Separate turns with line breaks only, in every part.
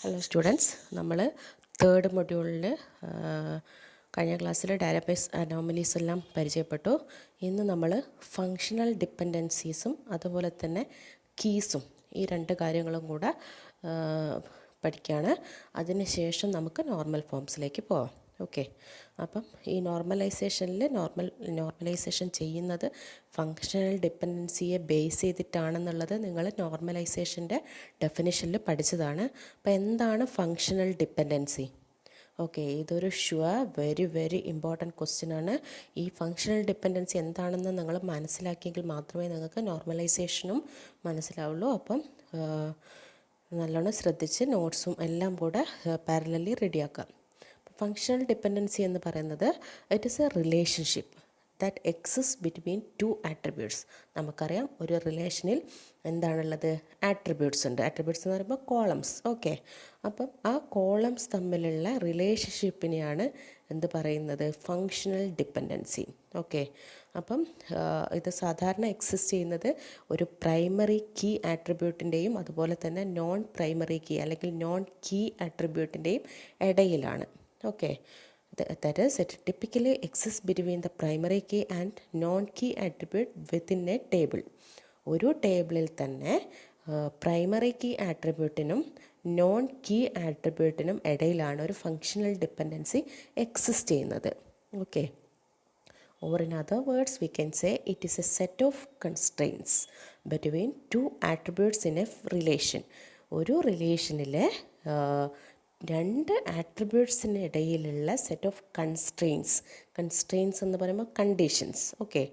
Hello students, നമ്മൾ third മൊഡ്യൂളിൽ കഴിഞ്ഞ ക്ലാസ്സിൽ ഡാറ്റാബേസ് അനോമലീസ് എല്ലാം പരിചയപ്പെട്ടു. ഇന്ന് നമ്മൾ ഫങ്ഷണൽ ഡിപ്പെൻഡൻസീസും അതുപോലെ തന്നെ കീസും ഈ രണ്ട് കാര്യങ്ങളും കൂടെ പഠിക്കുകയാണ്. അതിനുശേഷം നമുക്ക് നോർമൽ ഫോംസിലേക്ക് പോവാം. ഓക്കെ, അപ്പം ഈ നോർമലൈസേഷൻ ചെയ്യുന്നത് ഫങ്ഷണൽ ഡിപ്പെൻഡൻസിയെ ബേസ് ചെയ്തിട്ടാണെന്നുള്ളത് നിങ്ങൾ നോർമലൈസേഷൻ്റെ ഡെഫിനിഷനിൽ പഠിച്ചതാണ്. അപ്പോൾ എന്താണ് ഫങ്ഷണൽ ഡിപ്പെൻഡൻസി? ഓക്കെ, ഇതൊരു വെരി വെരി ഇമ്പോർട്ടൻറ്റ് ക്വസ്റ്റ്യൻ ആണ്. ഈ ഫങ്ഷണൽ ഡിപ്പെൻഡൻസി എന്താണെന്ന് നിങ്ങൾ മനസ്സിലാക്കിയെങ്കിൽ മാത്രമേ നിങ്ങൾക്ക് നോർമലൈസേഷനും മനസ്സിലാവുള്ളൂ. അപ്പം നല്ലോണം ശ്രദ്ധിച്ച് നോട്ട്സും എല്ലാം കൂടെ പാരലലി റെഡിയാക്കാം. ഫങ്ഷണൽ ഡിപ്പെൻഡൻസി എന്ന് പറയുന്നത് it is A relationship that exist between two attributes. നമുക്കറിയാം ഒരു റിലേഷനിൽ എന്താണുള്ളത്? ആട്രിബ്യൂട്ട്സ് ഉണ്ട്. ആട്രിബ്യൂട്ട്സ് എന്ന് പറയുമ്പോൾ കോളംസ്. ഓക്കെ, അപ്പം ആ കോളംസ് തമ്മിലുള്ള റിലേഷൻഷിപ്പിനെയാണ് എന്ത് പറയുന്നത്? Functional dependency. ഓക്കെ, അപ്പം ഇത് സാധാരണ എക്സിസ്റ്റ് ചെയ്യുന്നത് ഒരു പ്രൈമറി കീ ആട്രിബ്യൂട്ടിൻ്റെയും അതുപോലെ തന്നെ നോൺ പ്രൈമറി കീ അല്ലെങ്കിൽ നോൺ കീ ആട്രിബ്യൂട്ടിൻ്റെയും ഇടയിലാണ്. Okay, that is, it typically exists between the primary key and non-key attribute within a table. ഒരു ടേബിളിൽ തന്നെ പ്രൈമറി കീ ആട്രിബ്യൂട്ടിനും നോൺ കീ ആട്രിബ്യൂട്ടിനും ഇടയിലാണ് ഒരു ഫങ്ഷണൽ ഡിപ്പെൻഡൻസി എക്സിസ്റ്റ് ചെയ്യുന്നത്. Okay, or in other words we can say it is a set of constraints between two attributes in a relation. ഒരു റിലേഷനിലെ രണ്ട് ആട്രിബ്യൂട്ട്സിന് ഇടയിലുള്ള set of constraints എന്ന് പറയുമ്പോൾ കണ്ടീഷൻസ്. ഓക്കെ,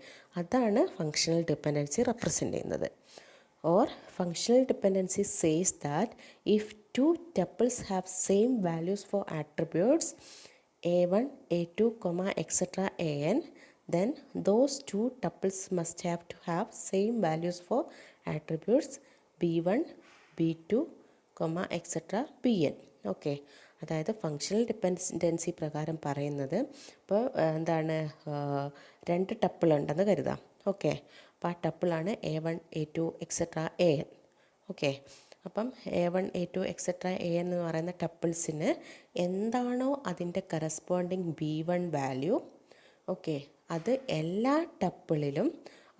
അതാണ് functional dependency represent ചെയ്യുന്നത്. Or functional dependency says that if two tuples have same values for attributes a1, a2, etc. an, then those two tuples must have to have same values for attributes b1, b2, etc. bn. Okay, അതായത് functional dependency പ്രകാരം പറയുന്നത് ഇപ്പോൾ എന്താണ്, രണ്ട് tuple ഉണ്ടെന്ന് കരുതാം. Okay, അപ്പോൾ ആ ടപ്പിളാണ് a1, a2, etc. an. Okay, അപ്പം a1, a2, etc. an എന്ന് പറയുന്ന ടപ്പിൾസിന് എന്താണോ അതിൻ്റെ കറസ്പോണ്ടിങ് b1 വാല്യൂ, ഓക്കെ, അത് എല്ലാ ടപ്പിളിലും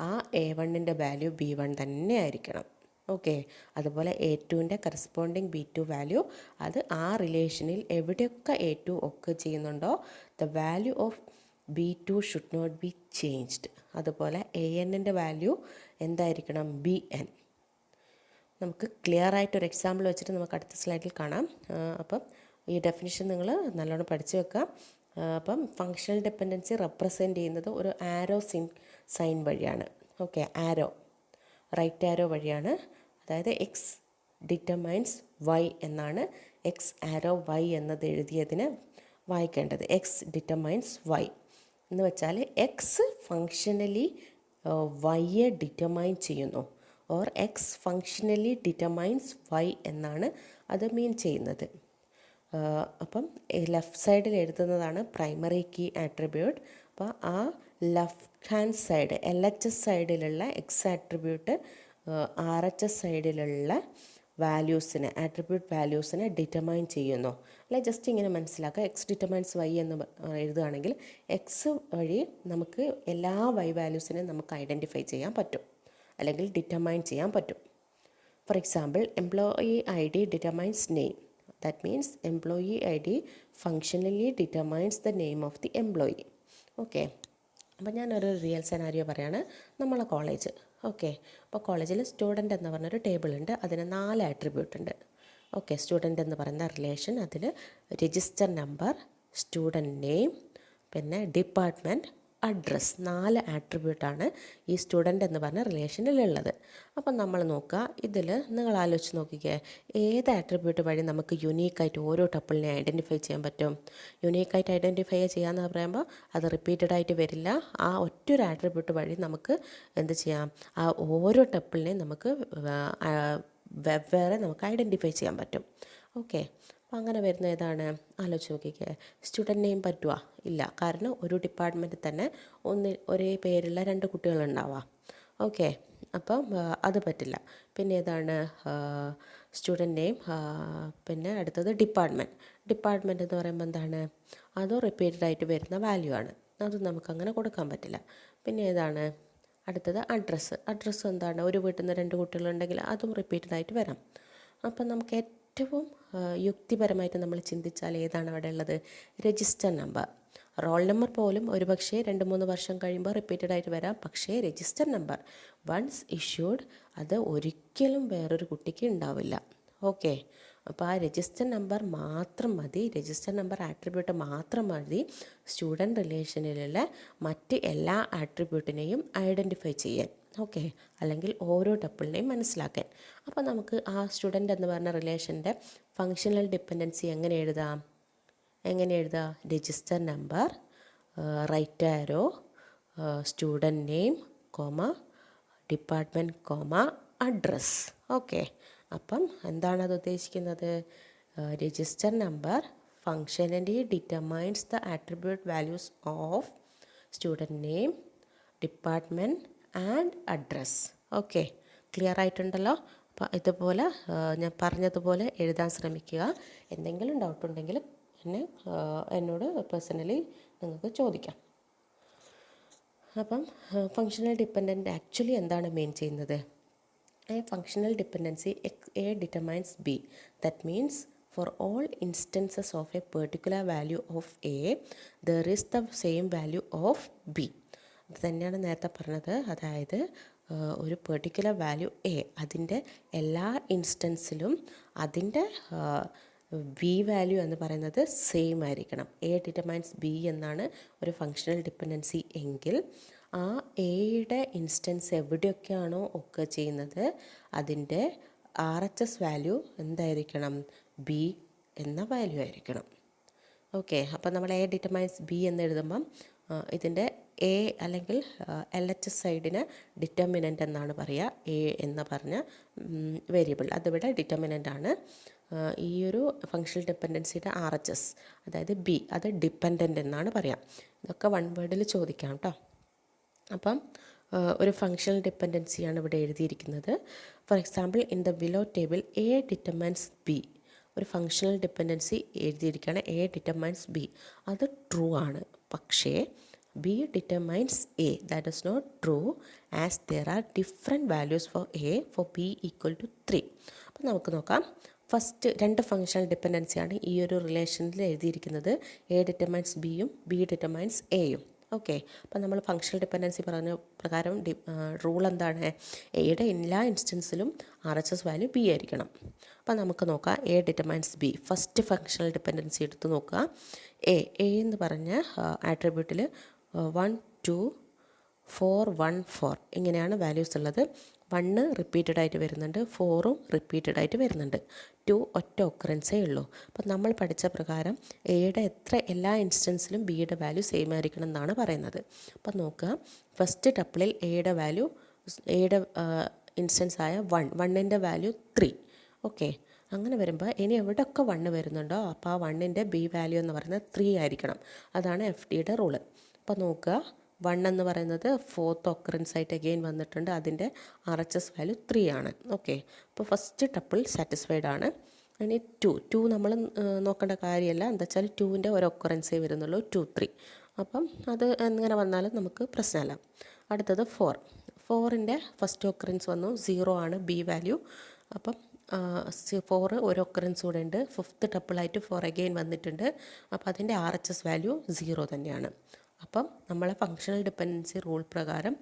ആ a1ൻ്റെ വാല്യൂ b1 തന്നെ ആയിരിക്കണം. ഓക്കെ, അതുപോലെ a2ൻ്റെ കറസ്പോണ്ടിങ് b2 വാല്യൂ അത് ആ റിലേഷനിൽ എവിടെയൊക്കെ a2 ഒക്കെ ചെയ്യുന്നുണ്ടോ the value of b2 should not be changed. അതുപോലെ anൻ്റെ വാല്യൂ എന്തായിരിക്കണം? bn. നമുക്ക് ക്ലിയർ ആയിട്ടൊരു എക്സാമ്പിൾ വെച്ചിട്ട് നമുക്ക് അടുത്ത സ്ലൈഡിൽ കാണാം. അപ്പം ഈ ഡെഫിനിഷൻ നിങ്ങൾ നല്ലോണം പഠിച്ചു വെക്കാം. അപ്പം ഫങ്ഷണൽ ഡിപ്പെൻഡൻസി റെപ്രസെൻ്റ് ചെയ്യുന്നത് ഒരു ആരോ സൈൻ വഴിയാണ്. ഓക്കെ, ആരോ, റൈറ്റ് ആരോ വഴിയാണ്. അതായത് എക്സ് ഡിറ്റർമൈൻസ് വൈ എന്നാണ് എക്സ് ആരോ വൈ എന്നത് എഴുതിയതിന് വായിക്കേണ്ടത്. എക്സ് ഡിറ്റർമൈൻസ് വൈ എന്ന് വെച്ചാൽ എക്സ് ഫങ്ഷണലി വൈയെ ഡിറ്റർമൈൻ ചെയ്യുന്നു. Or X functionally determines Y എന്നാണ് അത് മീൻ ചെയ്യുന്നത്. അപ്പം ലെഫ്റ്റ് സൈഡിൽ എഴുതുന്നതാണ് പ്രൈമറി കീ ആട്രിബ്യൂട്ട്. അപ്പോൾ ആ ലെഫ്റ്റ് ഹാൻഡ് സൈഡ് LHS സൈഡിലുള്ള എക്സ് ആട്രിബ്യൂട്ട് RHS സൈഡിലുള്ള വാല്യൂസിനെ, ആട്രിബ്യൂട്ട് വാല്യൂസിനെ ഡിറ്റർമൈൻ ചെയ്യുന്നു. അല്ലെ, ജസ്റ്റ് ഇങ്ങനെ മനസ്സിലാക്കുക. എക്സ് ഡിറ്റർമൈൻസ് വൈ എന്ന് എഴുതുകയാണെങ്കിൽ എക്സ് വഴി നമുക്ക് എല്ലാ വൈ വാല്യൂസിനെയും നമുക്ക് ഐഡൻറ്റിഫൈ ചെയ്യാൻ പറ്റും അല്ലെങ്കിൽ ഡിറ്റർമൈൻ ചെയ്യാൻ പറ്റും. For example, employee ID determines name. That means employee ID functionally determines the name of the employee. Okay, അപ്പോൾ ഞാനൊരു റിയൽ സെനാരിയോ പറയാണ്. നമ്മളെ കോളേജ്. ഓക്കെ, അപ്പോൾ കോളേജിൽ സ്റ്റുഡൻ്റ് എന്ന് പറഞ്ഞൊരു ടേബിൾ ഉണ്ട്. അതിന് 4 ആട്രിബ്യൂട്ട് ഉണ്ട്. ഓക്കെ, സ്റ്റുഡൻ്റ് എന്ന് പറയുന്ന റിലേഷൻ, അതിൽ രജിസ്റ്റർ നമ്പർ, സ്റ്റുഡൻറ്റ് നെയിം, പിന്നെ ഡിപ്പാർട്ട്മെൻറ്റ്, അഡ്രസ്സ്, 4 ആട്രിബ്യൂട്ടാണ് ഈ സ്റ്റുഡൻ്റ് എന്ന് പറഞ്ഞ റിലേഷനിലുള്ളത്. അപ്പം നമ്മൾ നോക്കുക, ഇതിൽ നിങ്ങൾ ആലോചിച്ച് നോക്കിക്കേ, ഏത് ആട്രിബ്യൂട്ട് വഴി നമുക്ക് യുണീക്കായിട്ട് ഓരോ ടപ്പിളിനെ ഐഡൻറ്റിഫൈ ചെയ്യാൻ പറ്റും? യുണീക്കായിട്ട് ഐഡൻറ്റിഫൈ ചെയ്യാമെന്ന് പറയുമ്പോൾ അത് റിപ്പീറ്റഡ് ആയിട്ട് വരില്ല. ആ ഒറ്റൊരു ആട്രിബ്യൂട്ട് വഴി നമുക്ക് എന്ത് ചെയ്യാം? ആ ഓരോ ടപ്പിളിനെയും നമുക്ക് വെവ്വേറെ നമുക്ക് ഐഡൻറ്റിഫൈ ചെയ്യാൻ പറ്റും. ഓക്കെ, അപ്പോൾ അങ്ങനെ വരുന്ന ഏതാണ്? ആലോചിച്ച് നോക്കിക്കേ. സ്റ്റുഡൻറ്റ് നെയിം പറ്റുമോ? ഇല്ല, കാരണം ഒരു ഡിപ്പാർട്ട്മെൻറ്റിൽ തന്നെ ഒരേ പേരുള്ള 2 കുട്ടികളുണ്ടാവാം. ഓക്കെ, അപ്പം അത് പറ്റില്ല. പിന്നെ ഏതാണ് സ്റ്റുഡൻറ്റ് നെയിം, പിന്നെ അടുത്തത് ഡിപ്പാർട്ട്മെൻറ്റ് എന്ന് പറയുമ്പോൾ എന്താണ്, അതും റിപ്പീറ്റഡ് ആയിട്ട് വരുന്ന വാല്യൂ ആണ്, അത് നമുക്കങ്ങനെ കൊടുക്കാൻ പറ്റില്ല. പിന്നെ ഏതാണ് അടുത്തത് അഡ്രസ്സ് എന്താണ്, ഒരു വീട്ടിൽ നിന്ന് 2 കുട്ടികളുണ്ടെങ്കിൽ അതും റിപ്പീറ്റഡ് ആയിട്ട് വരാം. അപ്പം നമുക്ക് ഏറ്റവും യുക്തിപരമായിട്ട് നമ്മൾ ചിന്തിച്ചാൽ ഏതാണ് അവിടെ ഉള്ളത്, രജിസ്റ്റർ നമ്പർ. റോൾ നമ്പർ പോലും ഒരുപക്ഷെ 2-3 വർഷം കഴിയുമ്പോൾ റിപ്പീറ്റഡ് ആയിട്ട് വരാം, പക്ഷേ രജിസ്റ്റർ നമ്പർ വൺസ് ഇഷ്യൂഡ് അത് ഒരിക്കലും വേറൊരു കുട്ടിക്ക് ഉണ്ടാവില്ല. ഓക്കെ, അപ്പോൾ ആ രജിസ്റ്റർ നമ്പർ മാത്രം മതി, രജിസ്റ്റർ നമ്പർ ആട്രിബ്യൂട്ട് മാത്രം മതി സ്റ്റുഡൻറ്റ് റിലേഷനിലുള്ള മറ്റ് എല്ലാ ആട്രിബ്യൂട്ടിനെയും ഐഡൻറ്റിഫൈ ചെയ്യാൻ. ഓക്കെ, അല്ലെങ്കിൽ ഓരോ ടപ്പിളിനെയും മനസ്സിലാക്കാൻ. അപ്പോൾ നമുക്ക് ആ സ്റ്റുഡൻ്റ് എന്ന് പറഞ്ഞ റിലേഷൻ്റെ ഫങ്ഷണൽ ഡിപ്പെൻഡൻസി എങ്ങനെ എഴുതാം, register number, right arrow, student name, department, address. Okay, അപ്പം എന്താണ് അത് ഉദ്ദേശിക്കുന്നത്, register number functionally determines the attribute values of student name, department and address. Okay, clear ആയിട്ടുണ്ടല്ലോ. അപ്പോൾ ഇതുപോലെ ഞാൻ പറഞ്ഞതുപോലെ എഴുതാൻ ശ്രമിക്കുക. എന്തെങ്കിലും ഡൗട്ട് ഉണ്ടെങ്കിൽ എന്നോട് പേഴ്സണലി നിങ്ങൾക്ക് ചോദിക്കാം. അപ്പം ഫങ്ഷണൽ ഡിപ്പെൻഡൻറ്റ് ആക്ച്വലി എന്താണ് മെയിൻ ചെയ്യുന്നത്, A functional dependency A determines B. That means for all instances of a particular value of A, there is the same value of B. അത് തന്നെയാണ് നേരത്തെ പറഞ്ഞത്. അതായത് ഒരു പെർട്ടിക്കുലർ വാല്യൂ എ, അതിൻ്റെ എല്ലാ ഇൻസ്റ്റൻസിലും അതിൻ്റെ ബി വാല്യൂ എന്ന് പറയുന്നത് സെയിം ആയിരിക്കണം. എ ഡിറ്റർമൈൻസ് ബി എന്നാണ് ഒരു ഫങ്ഷണൽ ഡിപ്പെൻഡൻസി എങ്കിൽ ആ എയുടെ ഇൻസ്റ്റൻസ് എവിടെയൊക്കെയാണോ ഒക്കെ ചെയ്യുന്നത് അതിൻ്റെ RHS വാല്യൂ എന്തായിരിക്കണം, ബി എന്ന വാല്യൂ ആയിരിക്കണം. ഓക്കെ, അപ്പോൾ നമ്മൾ എ ഡിറ്റർമൈൻസ് ബി എന്ന് എഴുതുമ്പം ഇതിൻ്റെ എ അല്ലെങ്കിൽ LHS സൈഡിന് ഡിറ്റർമിനൻ്റ് എന്നാണ് പറയുക. എ എന്ന് പറഞ്ഞ വേരിയബിൾ അതിവിടെ ഡിറ്റർമിനൻ്റ് ആണ്. ഈ ഒരു ഫങ്ഷണൽ ഡിപ്പെൻഡൻസിയുടെ RHS അതായത് ബി അത് ഡിപ്പെൻഡൻ്റ് എന്നാണ് പറയുക. ഇതൊക്കെ വൺ വേർഡിൽ ചോദിക്കാം കേട്ടോ. അപ്പം ഒരു ഫങ്ഷണൽ ഡിപ്പെൻഡൻസിയാണ് ഇവിടെ എഴുതിയിരിക്കുന്നത്. For example in the below table A determines B, ഒരു ഫങ്ഷണൽ ഡിപ്പെൻഡൻസി എഴുതിയിരിക്കുകയാണ് എ ഡിറ്റർമൈൻസ് ബി, അത് ട്രൂ ആണ്. പക്ഷേ B determines A, that is not true as there are different values for A for B equal to 3. അപ്പോൾ നമുക്ക് നോക്കാം. First 2 functional ഡിപ്പെൻഡൻസിയാണ് ഈ ഒരു റിലേഷനിൽ എഴുതിയിരിക്കുന്നത്, എ ഡിറ്റർമൈൻസ് ബിയും ബി ഡിറ്റർമൈൻസ് എയും. ഓക്കെ, അപ്പോൾ നമ്മൾ ഫങ്ഷണൽ ഡിപ്പെൻഡൻസി പറഞ്ഞ പ്രകാരം റൂൾ എന്താണ്, എയുടെ എല്ലാ ഇൻസ്റ്റൻസിലും RHS വാല്യൂ ബി ആയിരിക്കണം. അപ്പോൾ നമുക്ക് നോക്കാം A determines B. First functional dependency എടുത്ത് നോക്കുക. എ എന്ന് പറഞ്ഞ ആട്രിബ്യൂട്ടിൽ 1 2 4 1 4 ഇങ്ങനെയാണ് വാല്യൂസ് ഉള്ളത്. 1 റിപ്പീറ്റഡ് ആയിട്ട് വരുന്നുണ്ട്, 4ഉം റിപ്പീറ്റഡ് ആയിട്ട് വരുന്നുണ്ട്, 2 ഒറ്റ ഒക്കറൻസേ ഉള്ളൂ. അപ്പോൾ നമ്മൾ പഠിച്ച പ്രകാരം എയുടെ എല്ലാ ഇൻസ്റ്റൻസിലും ബിയുടെ വാല്യൂ സെയിം ആയിരിക്കണം എന്നാണ് പറയുന്നത്. അപ്പോൾ നോക്കുക, ഫസ്റ്റ് ടപ്പിളിൽ എയുടെ വാല്യൂ, എയുടെ ഇൻസ്റ്റൻസ് ആയ 1ൻ്റെ വാല്യൂ 3. ഓക്കെ, അങ്ങനെ വരുമ്പോൾ ഇനി എവിടെയൊക്കെ 1 വരുന്നുണ്ടോ അപ്പോൾ ആ 1ൻ്റെ ബി വാല്യൂ എന്ന് പറയുന്നത് 3 ആയിരിക്കണം. അതാണ് FDയുടെ റൂള്. അപ്പോൾ നോക്കുക, 1 എന്ന് പറയുന്നത് 4th ഒക്കറൻസ് ആയിട്ട് അഗെയിൻ വന്നിട്ടുണ്ട്, അതിൻ്റെ RHS വാല്യൂ 3 ആണ്. ഓക്കെ, അപ്പോൾ ഫസ്റ്റ് ടപ്പിൾ സാറ്റിസ്ഫൈഡ് ആണ്. ഇനി 2 നമ്മൾ നോക്കേണ്ട കാര്യമല്ല, എന്താ വെച്ചാൽ 2ൻ്റെ ഒരു ഒക്കറൻസേ വരുന്നുള്ളൂ, 2 3. അപ്പം അത് എങ്ങനെ വന്നാലും നമുക്ക് പ്രശ്നമല്ല. അടുത്തത് 4ൻ്റെ ഫസ്റ്റ് ഒക്കറൻസ് വന്നു, 0 ആണ് ബി വാല്യൂ. അപ്പം 4 ഒരു ഒക്കറൻസ് കൂടെ ഉണ്ട്, 5th ടപ്പിളായിട്ട് 4 അഗെയിൻ വന്നിട്ടുണ്ട്. അപ്പോൾ അതിൻ്റെ RHS വാല്യൂ 0 തന്നെയാണ്. അപ്പം നമ്മളെ ഫങ്ഷണൽ ഡിപ്പെൻഡൻസി റൂൾ പ്രകാരം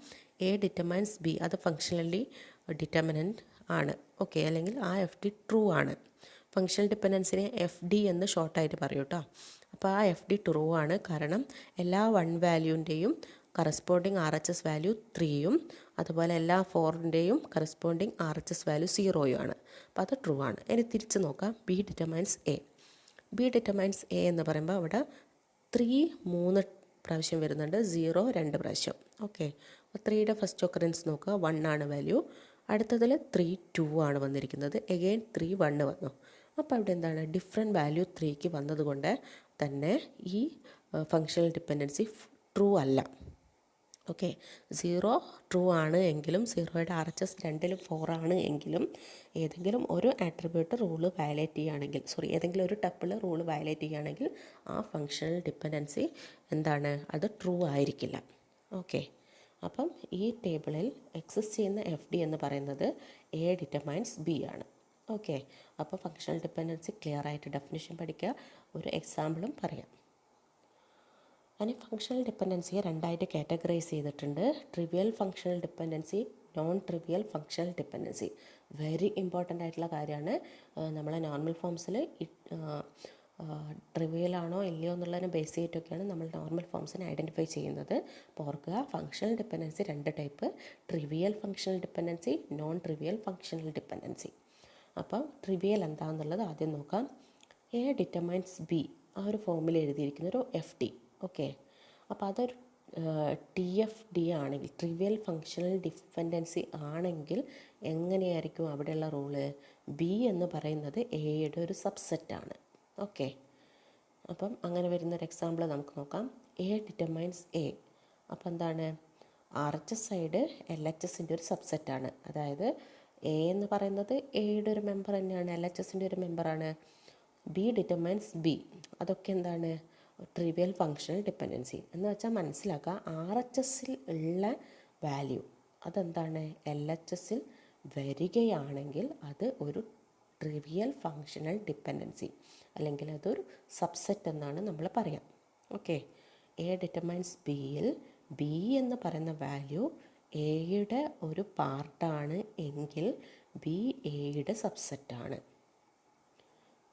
എ ഡിറ്റർമൈൻസ് ബി അത് ഫങ്ഷണലി ഡിറ്റർമിനൻ്റ് ആണ്. ഓക്കെ, അല്ലെങ്കിൽ ആ FD ട്രൂ ആണ്. ഫങ്ഷണൽ ഡിപ്പെൻഡൻസിനെ FD എന്ന് ഷോർട്ടായിട്ട് പറയൂ കേട്ടോ. അപ്പോൾ ആ FD ട്രൂ ആണ്, കാരണം എല്ലാ 1 വാല്യൂൻ്റെയും കറസ്പോണ്ടിങ് RHS വാല്യൂ 3യും അതുപോലെ എല്ലാ 4ൻ്റെയും കറസ്പോണ്ടിങ് RHS വാല്യൂ 0യും ആണ്. അപ്പോൾ അത് ട്രൂ ആണ്. ഇനി തിരിച്ച് നോക്കാം, B determines A. B determines A എന്ന് പറയുമ്പോൾ അവിടെ 3 3 പ്രാവശ്യം വരുന്നുണ്ട്, 0 2 പ്രാവശ്യം. ഓക്കെ, അപ്പോൾ 3യുടെ ഫസ്റ്റ് ഒക്കറൻസ് നോക്കുക, 1 ആണ് വാല്യൂ. അടുത്തതിൽ 3 2 ആണ് വന്നിരിക്കുന്നത്, എഗെയിൻ 3 1 വന്നു. അപ്പോൾ അവിടെ എന്താണ്, ഡിഫറെൻറ്റ് വാല്യൂ 3ക്ക് വന്നതുകൊണ്ട് തന്നെ ഈ ഫങ്ഷണൽ ഡിപ്പെൻഡൻസി ട്രൂ അല്ല. ഓക്കെ, 0 ട്രൂ ആണ് എങ്കിലും സീറോയുടെ RHS രണ്ടിലും 4 ആണ് എങ്കിലും ഏതെങ്കിലും ഒരു ആട്രിബ്യൂട്ട് റൂള് വയലേറ്റ് ചെയ്യുകയാണെങ്കിൽ, ഏതെങ്കിലും ഒരു ടപ്പിൾ റൂള് വയലേറ്റ് ചെയ്യുകയാണെങ്കിൽ ആ ഫങ്ഷണൽ ഡിപ്പെൻഡൻസി എന്താണ്, അത് ട്രൂ ആയിരിക്കില്ല. ഓക്കെ, അപ്പം ഈ ടേബിളിൽ എക്സിസ്റ്റ് ചെയ്യുന്ന FD എന്ന് പറയുന്നത് A ഡിറ്റർമൈൻസ് B ആണ്. ഓക്കെ, അപ്പോൾ ഫങ്ഷണൽ ഡിപ്പെൻഡൻസി ക്ലിയർ ആയിട്ട് ഡെഫിനിഷൻ പഠിക്കുക. ഒരു എക്സാമ്പിളും പറയാം. അതിന് ഫങ്ഷണൽ ഡിപ്പെൻഡൻസിയെ രണ്ടായിട്ട് കാറ്റഗറൈസ് ചെയ്തിട്ടുണ്ട്. Trivial functional dependency, non trivial functional dependency. Very important ആയിട്ടുള്ള കാര്യമാണ്. നമ്മളെ നോർമൽ ഫോംസിൽ ട്രിവിയലാണോ ഇല്ലയോ എന്നുള്ളതിനെ ബേസ് ചെയ്തിട്ടൊക്കെയാണ് നമ്മൾ നോർമൽ ഫോംസിനെ ഐഡൻറ്റിഫൈ ചെയ്യുന്നത്. അപ്പോൾ ഓർക്കുക, ഫങ്ഷണൽ ഡിപ്പെൻഡൻസി രണ്ട് type: trivial functional dependency, non trivial functional dependency. അപ്പോൾ ട്രിവിയൽ എന്താണെന്നുള്ളത് ആദ്യം നോക്കാം. A ഡിറ്റർമൈൻസ് B, ആ ഒരു ഫോമിൽ എഴുതിയിരിക്കുന്നൊരു FD. ഓക്കെ, അപ്പോൾ അതൊരു TFD ആണെങ്കിൽ, ട്രിവിയൽ ഫങ്ഷണൽ ഡിപ്പെൻഡൻസി ആണെങ്കിൽ എങ്ങനെയായിരിക്കും അവിടെയുള്ള റൂള്? B എന്ന് പറയുന്നത് Aയുടെ ഒരു സബ്സെറ്റാണ്. ഓക്കെ, അപ്പം അങ്ങനെ വരുന്നൊരു എക്സാമ്പിൾ നമുക്ക് നോക്കാം. A determines A. അപ്പോൾ എന്താണ്, RHS സൈഡ് LHSൻ്റെ ഒരു സബ്സെറ്റാണ്. അതായത് A എന്ന് പറയുന്നത് Aയുടെ ഒരു മെമ്പർ തന്നെയാണ്, LHSൻ്റെ ഒരു മെമ്പറാണ്. B determines B. അതൊക്കെ എന്താണ്, ട്രിവിയൽ ഫങ്ഷണൽ ഡിപ്പെൻഡൻസി എന്ന് വെച്ചാൽ മനസ്സിലാക്കുക, RHSൽ ഉള്ള വാല്യൂ അതെന്താണ്, LHSൽ വരികയാണെങ്കിൽ അത് ഒരു ട്രിവിയൽ ഫങ്ഷണൽ ഡിപ്പെൻഡൻസി, അല്ലെങ്കിൽ അതൊരു സബ്സെറ്റ് എന്നാണ് നമ്മൾ പറയാം. ഓക്കെ, A ഡിറ്റർമൈൻസ് Bയിൽ B എന്ന് പറയുന്ന വാല്യൂ Aയുടെ ഒരു പാർട്ടാണ് എങ്കിൽ B Aയുടെ സബ്സെറ്റാണ്.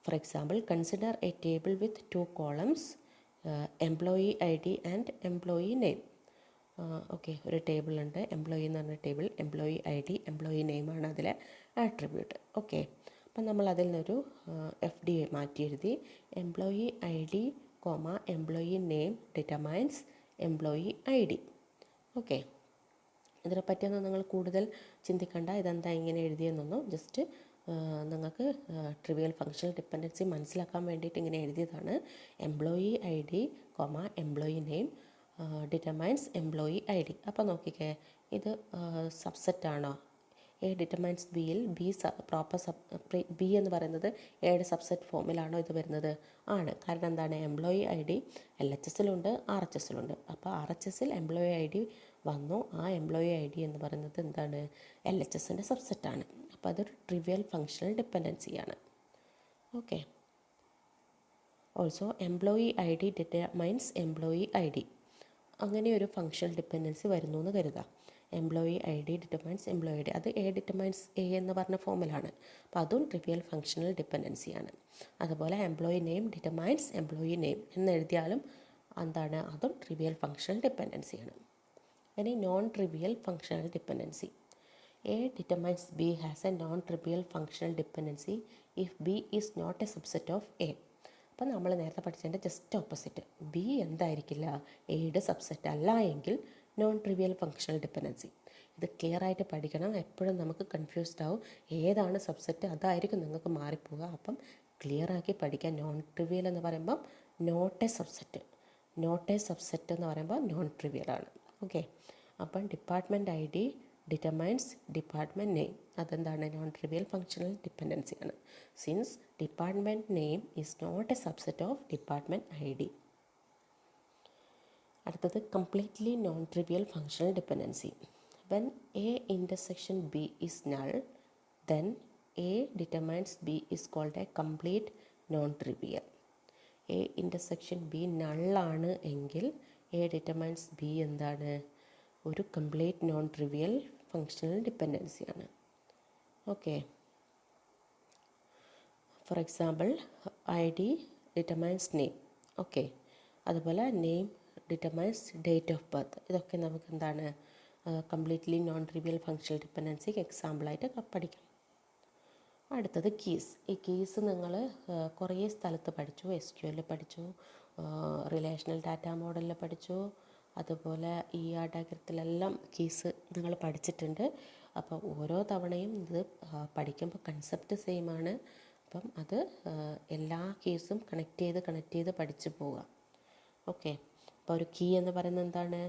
For example, consider a table with two columns, employee ID and employee name. Okay, ഒരു ടേബിൾ ഉണ്ട്, എംപ്ലോയി എന്ന് പറഞ്ഞ ടേബിൾ, എംപ്ലോയി ID, എംപ്ലോയി നെയിമാണ് അതിലെ ആട്രിബ്യൂട്ട്. ഓക്കെ, അപ്പം നമ്മൾ അതിൽ നിന്നൊരു FD മാറ്റി എഴുതി. Employee ID, employee name determines employee ID. Okay, ഇതിനെപ്പറ്റിയൊന്നും നിങ്ങൾ കൂടുതൽ ചിന്തിക്കേണ്ട, ഇതെന്താ ഇങ്ങനെ എഴുതിയെന്നൊന്നും, ജസ്റ്റ് നിങ്ങൾക്ക് ട്രിവിയൽ ഫങ്ഷണൽ ഡിപ്പെൻഡൻസി മനസ്സിലാക്കാൻ വേണ്ടിയിട്ട് ഇങ്ങനെ എഴുതിയതാണ്. Employee ID, employee name determines employee ID. അപ്പോൾ നോക്കിക്കേ, ഇത് സബ്സെറ്റാണോ? A ഡിറ്റർമൈൻസ് Bയിൽ B എന്ന് പറയുന്നത് Aയുടെ സബ്സെറ്റ് ഫോമിലാണോ ഇത് വരുന്നത്? ആണ്. കാരണം എന്താണ്, എംപ്ലോയി ID LHSലുണ്ട്, RHSലുണ്ട്. അപ്പോൾ RHSൽ എംപ്ലോയി ID വന്നു, ആ എംപ്ലോയി ID എന്ന് പറയുന്നത് എന്താണ്, LHSൻ്റെ സബ്സെറ്റാണ്. അപ്പോൾ അതൊരു ട്രിവിയൽ ഫങ്ഷണൽ ഡിപ്പെൻഡൻസിയാണ്. Okay, also employee ID determines employee ID. അങ്ങനെ ഒരു ഫങ്ഷണൽ ഡിപ്പെൻഡൻസി വരുന്നു എന്ന് കരുതാം. Employee ID determines employee ID, അത് A ഡിറ്റർമൈൻസ് A എന്ന് പറഞ്ഞ ഫോമിലാണ്. അപ്പോൾ അതും ട്രിവിയൽ ഫങ്ഷണൽ ഡിപ്പെൻഡൻസിയാണ്. അതുപോലെ employee name determines employee name എന്ന് എഴുതിയാലും എന്താണ്, അതും ട്രിവിയൽ ഫങ്ഷണൽ ഡിപ്പെൻഡൻസിയാണ്. ഇനി non trivial functional dependency. A determines B has a non-trivial functional dependency if B is not a subset of A. അപ്പോൾ നമ്മൾ നേരത്തെ പഠിച്ചതിൻ്റെ ജസ്റ്റ് ഓപ്പോസിറ്റ്. B എന്തായിരിക്കില്ല, Aയുടെ സബ്സെറ്റ് അല്ല എങ്കിൽ നോൺ ട്രിവിയൽ ഫങ്ഷണൽ ഡിപ്പെൻഡൻസി. ഇത് ക്ലിയർ ആയിട്ട് പഠിക്കണം. എപ്പോഴും നമുക്ക് കൺഫ്യൂസ്ഡ് ആവും, ഏതാണ് സബ്സെറ്റ് അതായിരിക്കും നിങ്ങൾക്ക് മാറിപ്പോവുക. അപ്പം ക്ലിയർ ആക്കി പഠിക്കാൻ. നോൺ ട്രിവിയൽ എന്ന് പറയുമ്പം not a subset, not a subset എന്ന് പറയുമ്പോൾ നോൺ ട്രിവിയലാണ്. ഓക്കെ, അപ്പം department ID determines department name, അതെന്താണ്, നോൺ ട്രിവിയൽ ഫങ്ഷണൽ ഡിപ്പെൻഡൻസിയാണ്. Since department name is not a subset of department ID. അടുത്തത് completely non trivial functional dependency. When A intersection B is null, then A determines B is called a complete non-trivial. A intersection B നള്ളാണ് എങ്കിൽ A determines B എന്താണ്, ഒരു complete non trivial functional ഡിപ്പെൻഡൻസിയാണ്. Okay, for example ID determines name. Okay, അതുപോലെ name determines date of birth. ഇതൊക്കെ നമുക്ക് എന്താണ്, completely non trivial functional ഡിപ്പെൻഡൻസിക്ക് എക്സാമ്പിളായിട്ട് പഠിക്കാം. അടുത്തത് കീസ്. ഈ കീസ് നിങ്ങൾ കുറേ സ്ഥലത്ത് പഠിച്ചു. SQL പഠിച്ചു, റിലേഷണൽ ഡാറ്റ മോഡലിൽ പഠിച്ചു, അതുപോലെ ഡയഗ്രത്തിലെല്ലാം കീസ് നിങ്ങൾ പഠിച്ചിട്ടുണ്ട്. അപ്പോൾ ഓരോ തവണയും ഇത് പഠിക്കുമ്പോൾ കൺസെപ്റ്റ് സെയിം ആണ്. അപ്പം അത് എല്ലാ കീസും കണക്ട് ചെയ്ത് പഠിച്ചു പോവുക. ഓക്കെ, അപ്പോൾ ഒരു കീ എന്ന് പറയുന്നത് എന്താണ്,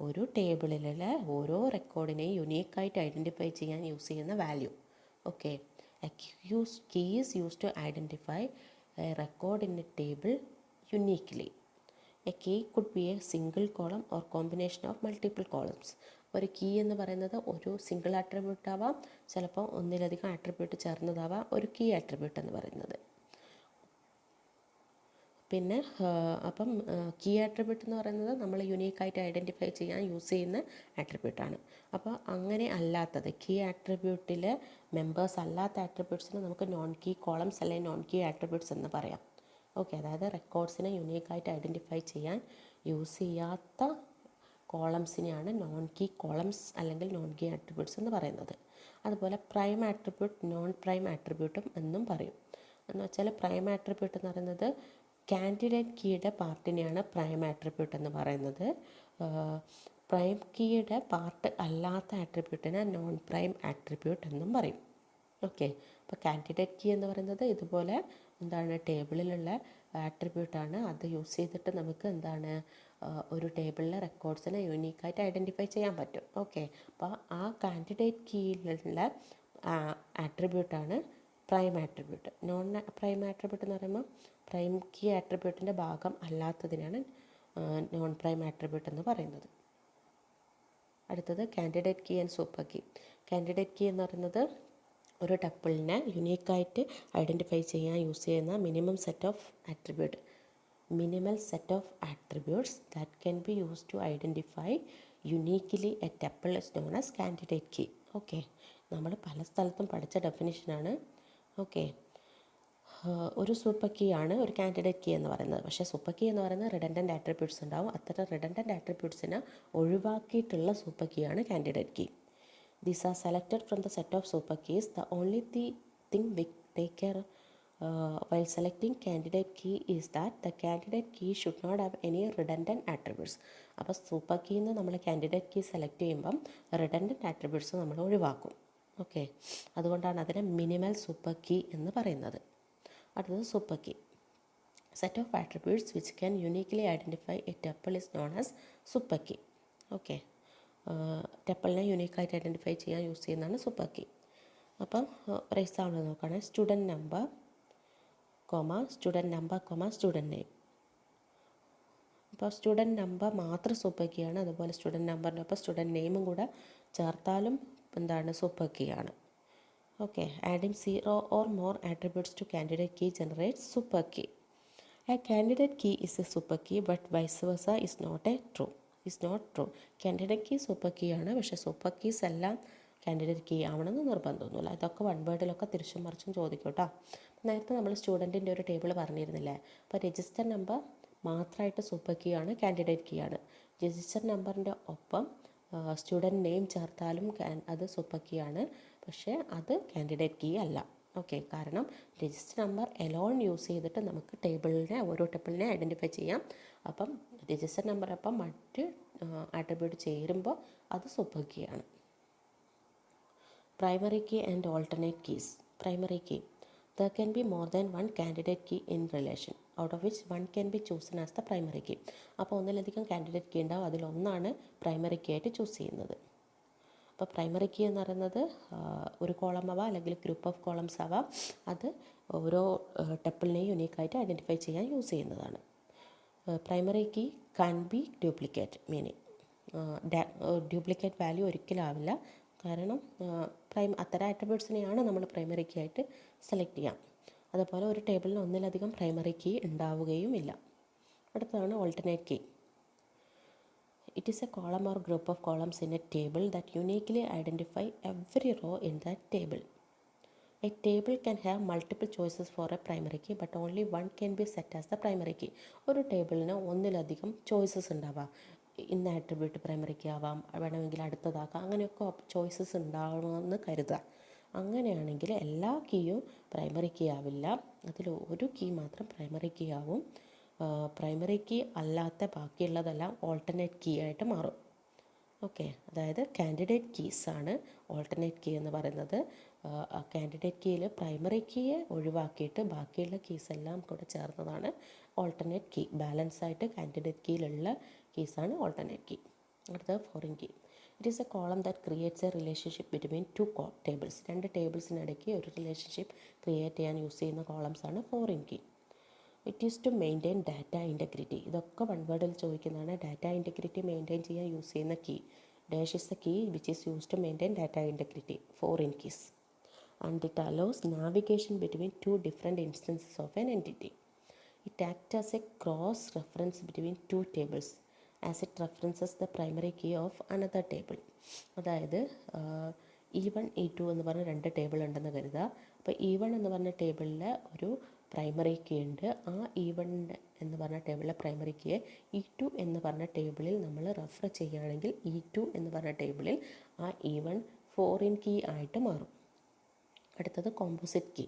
ഒരു ടേബിളിലുള്ള ഓരോ റെക്കോർഡിനെയും യുണീക്കായിട്ട് ഐഡൻറ്റിഫൈ ചെയ്യാൻ യൂസ് ചെയ്യുന്ന value. Okay, key is use to identify a record in a table uniquely. A key could be a single column or combination of multiple columns. ഒരു കീ എന്ന് പറയുന്നത് ഒരു സിംഗിൾ ആട്രിബ്യൂട്ട് ആവാം, ചിലപ്പോൾ ഒന്നിലധികം ആട്രിബ്യൂട്ട് ചേർന്നതാവാം ഒരു കീ ആട്രിബ്യൂട്ട് എന്ന് പറയുന്നത്. പിന്നെ അപ്പം കീ ആട്രിബ്യൂട്ട് എന്ന് പറയുന്നത് നമ്മൾ യുണീക്കായിട്ട് ഐഡൻറ്റിഫൈ ചെയ്യാൻ യൂസ് ചെയ്യുന്ന ആട്രിബ്യൂട്ടാണ്. അപ്പോൾ അങ്ങനെ അല്ലാത്തത് കീ ആട്രിബ്യൂട്ടിൽ മെമ്പേഴ്സ് അല്ലാത്ത ആട്രിബ്യൂട്ട്സിന് നമുക്ക് നോൺ കീ കോളംസ് അല്ലെങ്കിൽ നോൺ കീ ആട്രിബ്യൂട്ട്സ് എന്ന് പറയാം. ഓക്കെ, അതായത് റെക്കോർഡ്സിനെ യുണീക്കായിട്ട് ഐഡൻറ്റിഫൈ ചെയ്യാൻ യൂസ് ചെയ്യാത്ത കോളംസിനെയാണ് നോൺ കീ കോളംസ് അല്ലെങ്കിൽ നോൺ കീ ആട്രിബ്യൂട്ട്സ് എന്ന് പറയുന്നത്. അതുപോലെ പ്രൈം ആട്രിബ്യൂട്ട്, നോൺ പ്രൈം ആട്രിബ്യൂട്ടും എന്നും പറയും. എന്ന് വെച്ചാൽ പ്രൈം ആട്രിബ്യൂട്ട് എന്ന് പറയുന്നത് കാൻഡിഡേറ്റ് കീയുടെ പാർട്ടിനെയാണ് പ്രൈം ആട്രിബ്യൂട്ട് എന്ന് പറയുന്നത്. പ്രൈം കീയുടെ പാർട്ട് അല്ലാത്ത ആട്രിബ്യൂട്ടിനെ നോൺ പ്രൈം ആട്രിബ്യൂട്ട് എന്നും പറയും. ഓക്കെ, അപ്പോൾ കാൻഡിഡേറ്റ് കീ എന്ന് പറയുന്നത് ഇതുപോലെ എന്താണ് ടേബിളിലുള്ള ആട്രിബ്യൂട്ടാണ്. അത് യൂസ് ചെയ്തിട്ട് നമുക്ക് എന്താണ് ഒരു ടേബിളിലെ റെക്കോർഡ്സിനെ യൂണീക്കായിട്ട് ഐഡൻറ്റിഫൈ ചെയ്യാൻ പറ്റും. ഓക്കെ, അപ്പോൾ ആ കാൻഡിഡേറ്റ് കീയിലുള്ള ആട്രിബ്യൂട്ടാണ് prime attribute. Non prime attribute എന്ന് പറയുമ്പോൾ പ്രൈം കീ ആട്രിബ്യൂട്ടിൻ്റെ ഭാഗം അല്ലാത്തതിനാണ് നോൺ പ്രൈം ആട്രിബ്യൂട്ട് എന്ന് പറയുന്നത്. അടുത്തത് candidate key and super key. Candidate key എന്ന് പറയുന്നത് ഒരു ടപ്പിളിനെ യുണീക്കായിട്ട് ഐഡൻറ്റിഫൈ ചെയ്യാൻ യൂസ് ചെയ്യുന്ന minimum set of attributes that can be used to identify uniquely a tuple is known as candidate key. Okay, നമ്മൾ പല സ്ഥലത്തും പഠിച്ച ഡെഫിനിഷനാണ്. ഓക്കെ, ഒരു സൂപ്പർ കീ ആണ് ഒരു കാൻഡിഡേറ്റ് കീ എന്ന് പറയുന്നത്. പക്ഷേ സൂപ്പർ കീ എന്ന് പറയുന്നത് റിഡൻഡൻറ്റ് ആട്രിബ്യൂട്ട്സ് ഉണ്ടാവും. അത്തരം റിഡൻഡൻറ്റ് ആട്രിബ്യൂട്ട്സിനെ ഒഴിവാക്കിയിട്ടുള്ള സൂപ്പർ കീ ആണ് candidate key. These are selected from the set of super keys. The only thing we take care while selecting candidate key is that the candidate key should not have any redundant attributes. അപ്പോൾ super കീന്ന് നമ്മൾ candidate key select ചെയ്യുമ്പം redundant attributes നമ്മൾ ഒഴിവാക്കും. Okay, അതുകൊണ്ടാണ് അതിനെ minimal super key എന്ന് പറയുന്നത്. അടുത്തത് super key. Set of attributes which can uniquely identify a tuple is known as super key. Okay, ടപ്പിളിനെ യുണീക്കായിട്ട് ഐഡൻറ്റിഫൈ ചെയ്യാൻ യൂസ് ചെയ്യുന്നതാണ് സൂപ്പർ കീ. അപ്പം ഒരു എക്സാമ്പിൾ നോക്കുകയാണെങ്കിൽ സ്റ്റുഡൻറ്റ് നമ്പർ, സ്റ്റുഡൻറ്റ് നെയിം. അപ്പോൾ സ്റ്റുഡൻറ്റ് നമ്പർ മാത്രം സൂപ്പർ കീ ആണ്. അതുപോലെ സ്റ്റുഡൻറ്റ് നമ്പറിനൊപ്പം സ്റ്റുഡൻറ്റ് നെയിമും കൂടെ ചേർത്താലും എന്താണ് സൂപ്പർ കീ ആണ്. Okay, adding 0 or more attributes to candidate key generates super key. A candidate key is a super key but vice versa is not true. Candidate key super key ആണ്, പക്ഷേ super keys എല്ലാം candidate key ആവണമെന്ന് നിർബന്ധമൊന്നുമില്ല. ഇതൊക്കെ one വേർഡിലൊക്കെ തിരിച്ചും മറിച്ചും ചോദിക്കും കേട്ടോ. നേരത്തെ നമ്മൾ സ്റ്റുഡൻറ്റിൻ്റെ ഒരു ടേബിൾ പറഞ്ഞിരുന്നില്ലേ, അപ്പോൾ രജിസ്റ്റർ നമ്പർ മാത്രമായിട്ട് സൂപ്പർ കീ ആണ്, കാൻഡിഡേറ്റ് കീ ആണ്. രജിസ്റ്റർ നമ്പറിൻ്റെ ഒപ്പം സ്റ്റുഡൻറ്റ് നെയിം ചേർത്താലും അത് സൂപ്പർ കീ ആണ്, പക്ഷേ അത് കാൻഡിഡേറ്റ് കീ അല്ല. ഓക്കെ, കാരണം രജിസ്റ്റർ നമ്പർ എലോൺ യൂസ് ചെയ്തിട്ട് നമുക്ക് ഓരോ ടേബിളിനെ ഐഡൻറ്റിഫൈ ചെയ്യാം. അപ്പം രജിസ്റ്റർ നമ്പറൊപ്പം മറ്റ് ആട്രിബ്യൂട്ട് ചേരുമ്പോൾ അത് സൂപ്പർ കീ ആണ്. Primary key and alternate keys. Primary key. There can be more than one candidate key in relation, out of which one can be chosen as the primary key. അപ്പോൾ ഒന്നിലധികം candidate key ഉണ്ടാവും, അതിലൊന്നാണ് primary key ആയിട്ട് choose ചെയ്യുന്നത്. അപ്പോൾ primary key എന്ന് പറയുന്നത് ഒരു കോളം ആവാം അല്ലെങ്കിൽ ഗ്രൂപ്പ് ഓഫ് കോളംസ് ആവാം. അത് ഓരോ ടപ്പിളിനെയും യുണീക്കായിട്ട് ഐഡൻറ്റിഫൈ ചെയ്യാൻ യൂസ് ചെയ്യുന്നതാണ്. Primary key can be duplicate, meaning duplicate value ഒരിക്കലും ആവില്ല. കാരണം അത്തരം ആട്രിബ്യൂട്ട്സിനെയാണ് നമ്മൾ പ്രൈമറി കീ ആയിട്ട് സെലക്ട് ചെയ്യാം. അതുപോലെ ഒരു ടേബിളിന് ഒന്നിലധികം പ്രൈമറി കീ ഉണ്ടാവുകയും ഇല്ല. അടുത്തതാണ് alternate key. It is a column or group of columns in a table that uniquely identify every row in that table. A table can have multiple choices for a primary key, but only one can be set as the primary key. ഒരു ടേബിളിന് ഒന്നിലധികം choices ഉണ്ടാവാം. ഇന്ന attribute primary key ആവാം, വേണമെങ്കിൽ അടുത്തതാക്കാം, അങ്ങനെയൊക്കെ choices ഉണ്ടാവണമെന്ന് കരുതുക. അങ്ങനെയാണെങ്കിൽ എല്ലാ കീയും പ്രൈമറി കീ ആവില്ല, അതിൽ ഒരു കീ മാത്രം പ്രൈമറി കീ ആവും. പ്രൈമറി കീ അല്ലാത്ത ബാക്കിയുള്ളതെല്ലാം ഓൾട്ടർനേറ്റ് കീ ആയിട്ട് മാറും. ഓക്കെ, അതായത് കാൻഡിഡേറ്റ് കീസാണ് ഓൾട്ടർനേറ്റ് കീ എന്ന് പറയുന്നത്. കാൻഡിഡേറ്റ് കീയിൽ പ്രൈമറി കീയെ ഒഴിവാക്കിയിട്ട് ബാക്കിയുള്ള കീസ് എല്ലാം കൂടെ ചേർന്നതാണ് ഓൾട്ടർനേറ്റ് കീ. ബാലൻസ് ആയിട്ട് കാൻഡിഡേറ്റ് കീയിലുള്ള കീസാണ് ഓൾട്ടർനേറ്റ് കീ. അടുത്തത് foreign key. It is a column that creates a relationship between two tables. രണ്ട് ടേബിൾസിനിടയ്ക്ക് ഒരു റിലേഷൻഷിപ്പ് ക്രിയേറ്റ് ചെയ്യാൻ യൂസ് ചെയ്യുന്ന കോളംസാണ് foreign key. It is to maintain data integrity. ഇതൊക്കെ വൺ വേർഡിൽ ചോദിക്കുന്നതാണ്. ഡാറ്റ ഇൻറ്റഗ്രിറ്റി മെയിൻറ്റെയിൻ ചെയ്യാൻ യൂസ് ചെയ്യുന്ന key. Dash is the key which is use to maintain data integrity. Foreign keys. And it allows navigation between two different instances of N entity. It acts as a cross reference between two tables as it references the primary key of another table. അതായത് E1 E2 എന്ന് പറഞ്ഞ രണ്ട് table ഉണ്ടെന്ന് കരുതുക. അപ്പോൾ E1 എന്ന് പറഞ്ഞ ടേബിളിൽ ഒരു പ്രൈമറി കീ ഉണ്ട്. ആ E1 എന്ന് പറഞ്ഞ ടേബിളിലെ പ്രൈമറി കീയെ E2 എന്ന് പറഞ്ഞ ടേബിളിൽ നമ്മൾ റെഫർ ചെയ്യുകയാണെങ്കിൽ E2 എന്ന് പറഞ്ഞ ടേബിളിൽ ആ E1 ഫോറിൻ കീ ആയിട്ട് മാറും. അടുത്തത് composite key.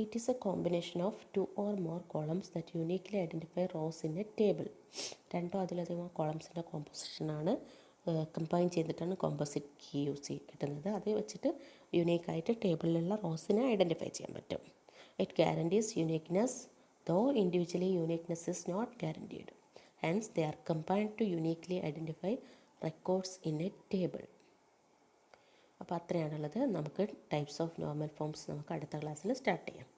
It is a combination of two or more columns that uniquely identify rows in a table. രണ്ടോ അതിലധികം കോളംസിൻ്റെ കോമ്പോസിഷനാണ് കമ്പൈൻ ചെയ്തിട്ടാണ് കോമ്പോസിറ്റ് കീ കിട്ടുന്നത്. അത് വെച്ചിട്ട് യുണീക്കായിട്ട് ടേബിളിലുള്ള റോസിനെ ഐഡൻറ്റിഫൈ ചെയ്യാൻ പറ്റും. It guarantees uniqueness though individually uniqueness is not guaranteed. Hence they are combined to uniquely identify records in a table. അപ്പോൾ അത്രയാണുള്ളത്. നമുക്ക് ടൈപ്സ് ഓഫ് നോർമൽ ഫോംസ് നമുക്ക് അടുത്ത ക്ലാസ്സിൽ സ്റ്റാർട്ട് ചെയ്യാം.